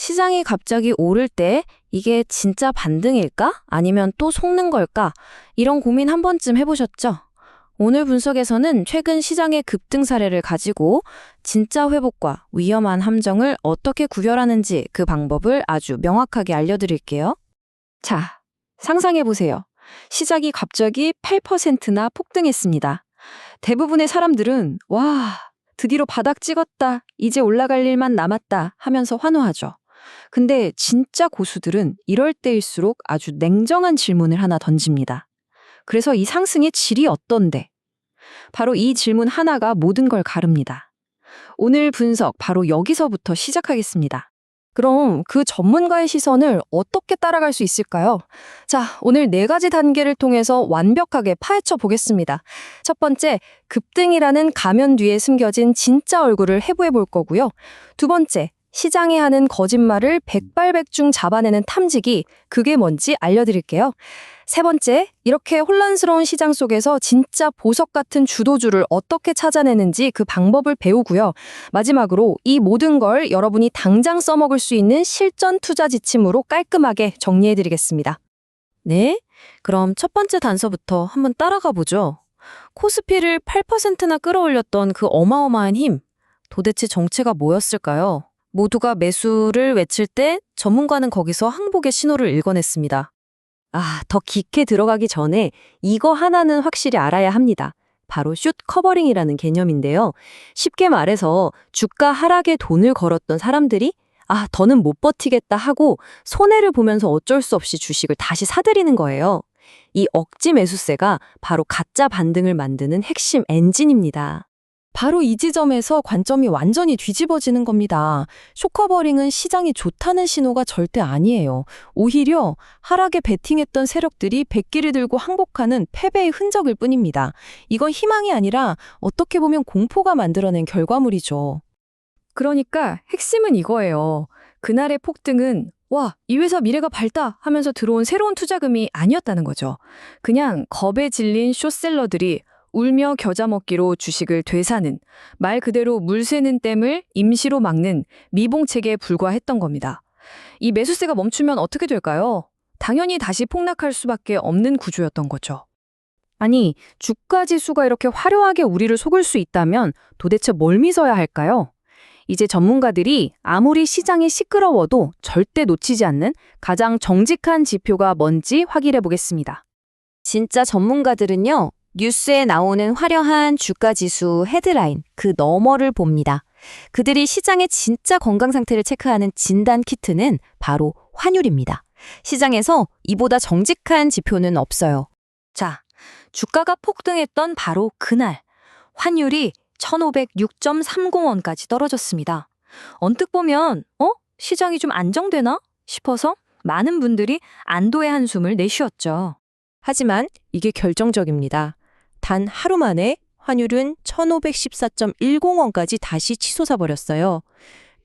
시장이 갑자기 오를 때 이게 진짜 반등일까? 아니면 또 속는 걸까? 이런 고민 한 번쯤 해보셨죠? 오늘 분석에서는 최근 시장의 급등 사례를 가지고 진짜 회복과 위험한 함정을 어떻게 구별하는지 그 방법을 아주 명확하게 알려드릴게요. 자, 상상해보세요. 시장이 갑자기 8%나 폭등했습니다. 대부분의 사람들은 와, 드디어 바닥 찍었다. 이제 올라갈 일만 남았다 하면서 환호하죠. 근데 진짜 고수들은 이럴 때일수록 아주 냉정한 질문을 하나 던집니다. 그래서 이 상승의 질이 어떤데? 바로 이 질문 하나가 모든 걸 가릅니다. 오늘 분석 바로 여기서부터 시작하겠습니다. 그럼 그 전문가의 시선을 어떻게 따라갈 수 있을까요? 자, 오늘 4가지 단계를 통해서 완벽하게 파헤쳐 보겠습니다. 첫 번째, 급등이라는 가면 뒤에 숨겨진 진짜 얼굴을 해부해 볼 거고요. 두 번째, 시장이 하는 거짓말을 백발백중 잡아내는 탐지기, 그게 뭔지 알려드릴게요. 세 번째, 이렇게 혼란스러운 시장 속에서 진짜 보석 같은 주도주를 어떻게 찾아내는지 그 방법을 배우고요. 마지막으로 이 모든 걸 여러분이 당장 써먹을 수 있는 실전 투자 지침으로 깔끔하게 정리해드리겠습니다. 네, 그럼 첫 번째 단서부터 한번 따라가 보죠. 코스피를 8%나 끌어올렸던 그 어마어마한 힘, 도대체 정체가 뭐였을까요? 모두가 매수를 외칠 때 전문가는 거기서 항복의 신호를 읽어냈습니다. 더 깊게 들어가기 전에 이거 하나는 확실히 알아야 합니다. 바로 숏 커버링이라는 개념인데요. 쉽게 말해서 주가 하락에 돈을 걸었던 사람들이 더는 못 버티겠다 하고 손해를 보면서 어쩔 수 없이 주식을 다시 사들이는 거예요. 이 억지 매수세가 바로 가짜 반등을 만드는 핵심 엔진입니다. 바로 이 지점에서 관점이 완전히 뒤집어지는 겁니다. 숏커버링은 시장이 좋다는 신호가 절대 아니에요. 오히려 하락에 베팅했던 세력들이 백기를 들고 항복하는 패배의 흔적일 뿐입니다. 이건 희망이 아니라 어떻게 보면 공포가 만들어낸 결과물이죠. 그러니까 핵심은 이거예요. 그날의 폭등은 와, 이 회사 미래가 밝다 하면서 들어온 새로운 투자금이 아니었다는 거죠. 그냥 겁에 질린 숏셀러들이 울며 겨자 먹기로 주식을 되사는, 말 그대로 물 새는 댐을 임시로 막는 미봉책에 불과했던 겁니다. 이 매수세가 멈추면 어떻게 될까요? 당연히 다시 폭락할 수밖에 없는 구조였던 거죠. 아니, 주가 지수가 이렇게 화려하게 우리를 속을 수 있다면 도대체 뭘 믿어야 할까요? 이제 전문가들이 아무리 시장이 시끄러워도 절대 놓치지 않는 가장 정직한 지표가 뭔지 확인해 보겠습니다. 진짜 전문가들은요, 뉴스에 나오는 화려한 주가지수 헤드라인, 그 너머를 봅니다. 그들이 시장의 진짜 건강 상태를 체크하는 진단 키트는 바로 환율입니다. 시장에서 이보다 정직한 지표는 없어요. 자, 주가가 폭등했던 바로 그날, 환율이 1,506.30원까지 떨어졌습니다. 언뜻 보면, 시장이 좀 안정되나? 싶어서 많은 분들이 안도의 한숨을 내쉬었죠. 하지만 이게 결정적입니다. 단 하루 만에 환율은 1,514.10원까지 다시 치솟아 버렸어요.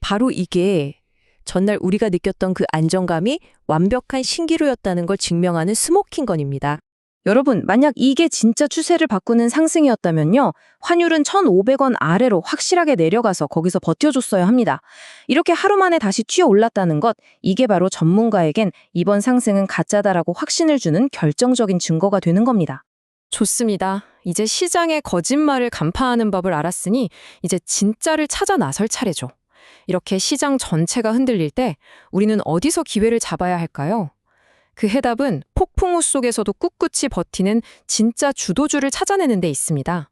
바로 이게 전날 우리가 느꼈던 그 안정감이 완벽한 신기루였다는 걸 증명하는 스모킹건입니다. 여러분, 만약 이게 진짜 추세를 바꾸는 상승이었다면요, 환율은 1,500원 아래로 확실하게 내려가서 거기서 버텨줬어야 합니다. 이렇게 하루 만에 다시 튀어 올랐다는 것, 이게 바로 전문가에겐 이번 상승은 가짜다라고 확신을 주는 결정적인 증거가 되는 겁니다. 좋습니다. 이제 시장의 거짓말을 간파하는 법을 알았으니 이제 진짜를 찾아 나설 차례죠. 이렇게 시장 전체가 흔들릴 때 우리는 어디서 기회를 잡아야 할까요? 그 해답은 폭풍우 속에서도 꿋꿋이 버티는 진짜 주도주를 찾아내는 데 있습니다.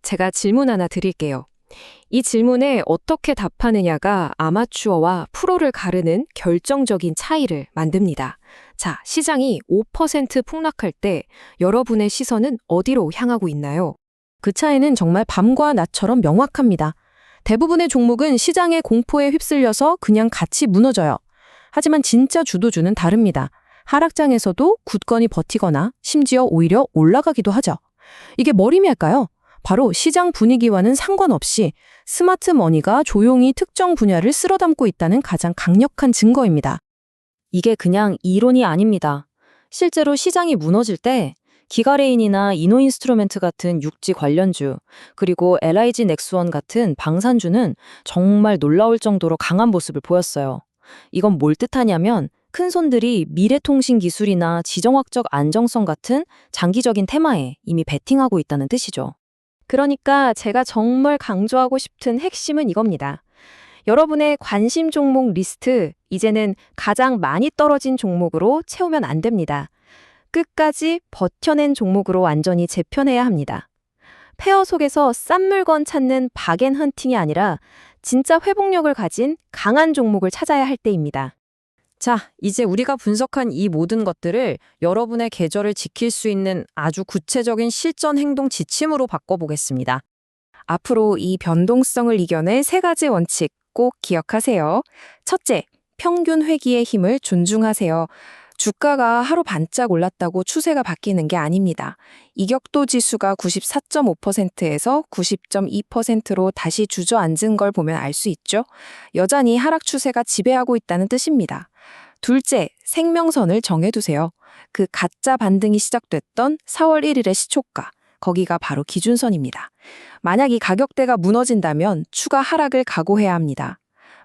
제가 질문 하나 드릴게요. 이 질문에 어떻게 답하느냐가 아마추어와 프로를 가르는 결정적인 차이를 만듭니다. 자, 시장이 5% 폭락할 때 여러분의 시선은 어디로 향하고 있나요? 그 차이는 정말 밤과 낮처럼 명확합니다. 대부분의 종목은 시장의 공포에 휩쓸려서 그냥 같이 무너져요. 하지만 진짜 주도주는 다릅니다. 하락장에서도 굳건히 버티거나 심지어 오히려 올라가기도 하죠. 이게 뭘 의미할까요? 바로 시장 분위기와는 상관없이 스마트 머니가 조용히 특정 분야를 쓸어담고 있다는 가장 강력한 증거입니다. 이게 그냥 이론이 아닙니다. 실제로 시장이 무너질 때 기가레인이나 이노인스트루멘트 같은 육지 관련주, 그리고 LIG 넥스원 같은 방산주는 정말 놀라울 정도로 강한 모습을 보였어요. 이건 뭘 뜻하냐면 큰 손들이 미래통신 기술이나 지정학적 안정성 같은 장기적인 테마에 이미 베팅하고 있다는 뜻이죠. 그러니까 제가 정말 강조하고 싶은 핵심은 이겁니다. 여러분의 관심 종목 리스트, 이제는 가장 많이 떨어진 종목으로 채우면 안 됩니다. 끝까지 버텨낸 종목으로 완전히 재편해야 합니다. 페어 속에서 싼 물건 찾는 박앤헌팅이 아니라 진짜 회복력을 가진 강한 종목을 찾아야 할 때입니다. 자, 이제 우리가 분석한 이 모든 것들을 여러분의 계절을 지킬 수 있는 아주 구체적인 실전 행동 지침으로 바꿔보겠습니다. 앞으로 이 변동성을 이겨낼 3가지 원칙 꼭 기억하세요. 첫째, 평균 회귀의 힘을 존중하세요. 주가가 하루 반짝 올랐다고 추세가 바뀌는 게 아닙니다. 이격도 지수가 94.5%에서 90.2%로 다시 주저앉은 걸 보면 알 수 있죠. 여전히 하락 추세가 지배하고 있다는 뜻입니다. 둘째, 생명선을 정해두세요. 그 가짜 반등이 시작됐던 4월 1일의 시초가, 거기가 바로 기준선입니다. 만약 이 가격대가 무너진다면 추가 하락을 각오해야 합니다.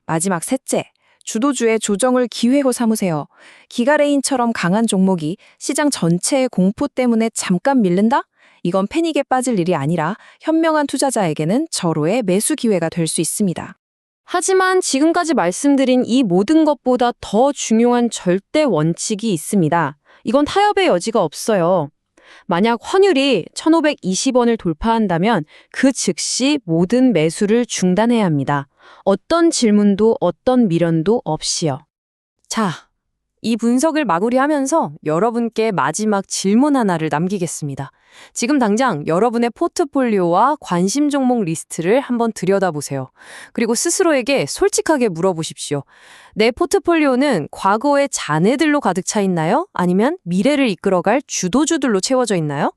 마지막 셋째, 주도주의 조정을 기회로 삼으세요. 기가레인처럼 강한 종목이 시장 전체의 공포 때문에 잠깐 밀린다? 이건 패닉에 빠질 일이 아니라 현명한 투자자에게는 절호의 매수 기회가 될 수 있습니다. 하지만 지금까지 말씀드린 이 모든 것보다 더 중요한 절대 원칙이 있습니다. 이건 타협의 여지가 없어요. 만약 환율이 1,520원을 돌파한다면 그 즉시 모든 매수를 중단해야 합니다. 어떤 질문도 어떤 미련도 없이요. 자, 이 분석을 마무리하면서 여러분께 마지막 질문 하나를 남기겠습니다. 지금 당장 여러분의 포트폴리오와 관심 종목 리스트를 한번 들여다보세요. 그리고 스스로에게 솔직하게 물어보십시오. 내 포트폴리오는 과거의 잔해들로 가득 차 있나요? 아니면 미래를 이끌어갈 주도주들로 채워져 있나요?